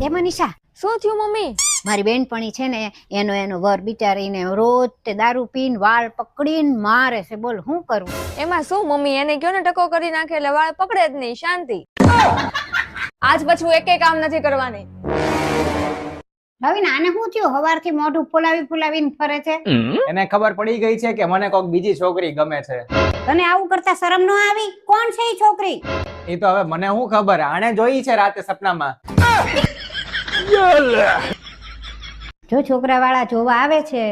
એ મનીષા, શું થયું મમ્મી? મારી બેનપણી છે ને એનો વર બિચારીને રોજ તે દારૂ પીને વાળ પકડીને મારે છે. બોલ શું કરું? એમાં શું મમ્મી, એને કયો ને ટકો કરી નાખે એટલે વાળ પકડે જ નહીં, શાંતિ. આજ પછી એકે કામ નથી કરવાની. નવીન, આને શું થયું? હવારથી મોઢું ફુલાવીને ફરે છે. એને ખબર પડી ગઈ છે કે મને કોઈક બીજી છોકરી ગમે છે. તને આવું કરતા શરમ ન આવી? કોણ છે એ છોકરી? એ તો હવે મને શું ખબર, આણે જોઈ છે રાતે સપનામાં. જો છોકરા વાળા જોવા આવે છે,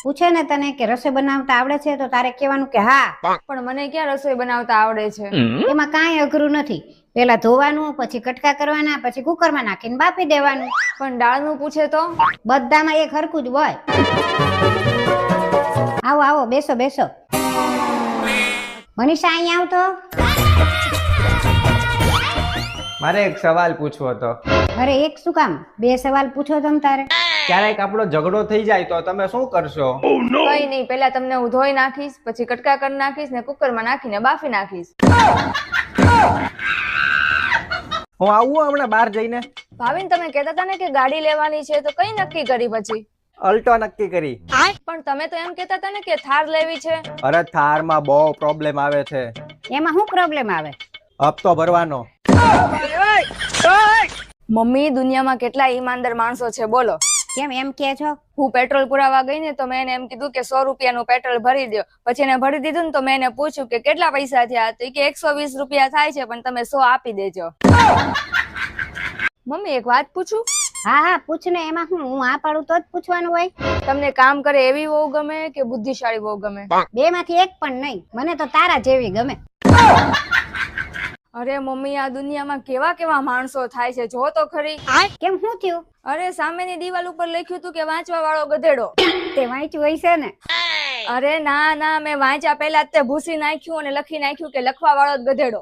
પૂછે ને તને કે રસોઈ બનાવતા આવડે છે, તો તારે કહેવાનું કે હા. પણ મને ક્યાં રસોઈ બનાવતા આવડે છે? એમાં કાંઈ અઘરું નથી. પેલા ધોવાનું, પછી કટકા કરવાના, પછી કુકરમાં નાખીને બાફી દેવાનું. પણ દાળનું પૂછે તો? બધામાં એક હરખું જ હોય. આવો આવો, બેસો બેસો. મનીષા, અહીંયા આવતો. મારે એક સવાલ પૂછવો હતો. અરે એક શું કામ? બે સવાલ પૂછો તમ તારે. ક્યારેક આપણો ઝઘડો થઈ જાય તો તમે શું કરશો? કઈ નહીં, પેલા તમને હું ધોઈ નાખીશ, પછી કટકા કરી નાખીશ ને કુકરમાં નાખીને બાફી નાખીશ. હું આવું હમણાં બહાર જઈને. ભાવિન, તમે કહેતા હતા ને કે ગાડી લેવાની છે, તો કઈ નક્કી કરી પછી? અલ્ટો નક્કી કરી. પણ તમે તો એમ કહેતા હતા ને કે થાર લેવી છે. અરે થારમાં બહુ પ્રોબ્લેમ આવે છે. એમાં શું પ્રોબ્લેમ આવે? હપ્તો ભરવાનો. મમ્મી, દુનિયામાં કેટલા ઈમાનદાર માણસો છે બોલો. કેમ એમ કે છો? હું પેટ્રોલ પુરાવા ગઈ ને તો મેં એને એમ કીધું કે 100 રૂપિયાનું પેટ્રોલ ભરી દો. પછી એને ભરી દીધું ને તો મેં એને પૂછ્યું કે કેટલા પૈસા થયા, તો કે 120 રૂપિયા થાય છે, પણ તમે 100 આપી દેજો. મમ્મી, એક વાત પૂછું? હા હા, પૂછ ને. એમાં હું આ પાડું તો જ પૂછવાનું હોય. તમને કામ કરે એવી વહુ ગમે કે બુદ્ધિશાળી વહુ ગમે? બે માંથી એક પણ નહીં. મને તો તારા જેવી ગમે. અરે મમ્મી, આ દુનિયામાં કેવા કેવા માણસો થાય છે, જો તો ખરી. કેમ, શું થયું? અરે સામેની દિવાલ ઉપર લખ્યું હતું કે વાંચવા વાળો ગધેડો. તે વાંચ્યું હોય છે ને? અરે ના ના, મેં વાંચ્યા પહેલા જ તે ભૂસી નાખ્યું અને લખી નાખ્યું કે લખવા વાળો જ ગધેડો.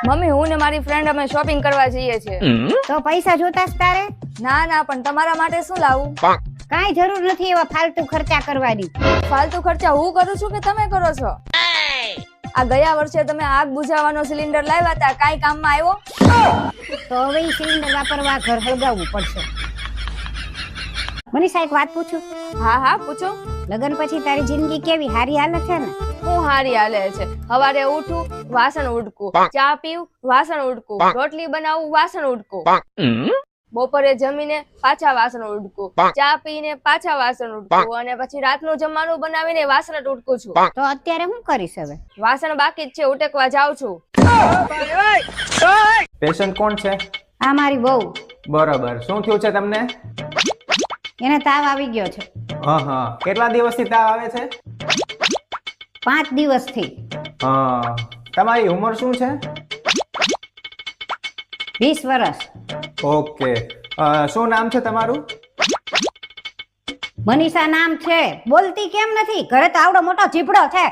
મમ્મી, હું ને મારી ફ્રેન્ડ અમે શોપિંગ કરવા જઈએ છીએ. તો પૈસા જોતા જ તારે? ના ના, પણ તમારા માટે શું લાવું? કાંઈ જરૂર નથી એવા ફાલતુ ખર્ચા કરવાની. ફાલતુ ખર્ચા હું કરું છું કે તમે કરો છો? આ ગયા વર્ષે તમે આગ બુઝાવવાનો સિલિન્ડર લાવ્યા હતા, કાઈ કામમાં આવ્યો? તો હવે ઈ સિલિન્ડર વાપરવા ઘર હળગાવવું પડશે. મનીષા, એક વાત પૂછું? હા હા, પૂછો. લગ્ન પછી તારી જિંદગી કેવી? હારી હાલે છે ને? હું હારી હાલે છે. સવારે ઉઠું, વાસણ ઉડકું, ચા પીવું, વાસણ ઉડકું, રોટલી બનાવું, વાસણ ઉડકું, બપોરે જમીને પાછા વાસણ ઉડકું, ચા પીને પાછા વાસણ ઉડકું, અને પછી રાતનું જમવાનું બનાવીને વાસણ ઉડકું છું. તો અત્યારે શું કરીશ હવે? વાસણ બાકી જ છે, ઉટકવા જાઉં છું. પેશન્ટ કોણ છે? આ મારી વહુ. બરોબર. શું થયું છે તમને? એને તાવ આવી ગયો છે. હા હા. કેટલા દિવસથી તાવ આવે છે? 5 દિવસથી. હા. તમારી ઉંમર શું છે? 20 વર્ષ. ઓકે. શું નામ છે તમારું? મનીષા નામ છે. બોલતી કેમ નથી? ઘરે તો આવડો મોટો જીભડો છે.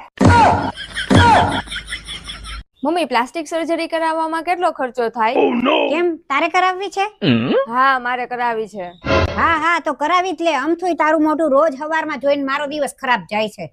મમ્મી, પ્લાસ્ટિક સર્જરી કરાવવામાં કેટલો ખર્ચો થાય? કેમ, તારે કરાવવી છે? હા, મારે કરાવી છે. હા હા, તો કરાવી જ લે. અમથુંય તારું મોઢું રોજ સવારમાં જોઈને મારો દિવસ ખરાબ જાય છે.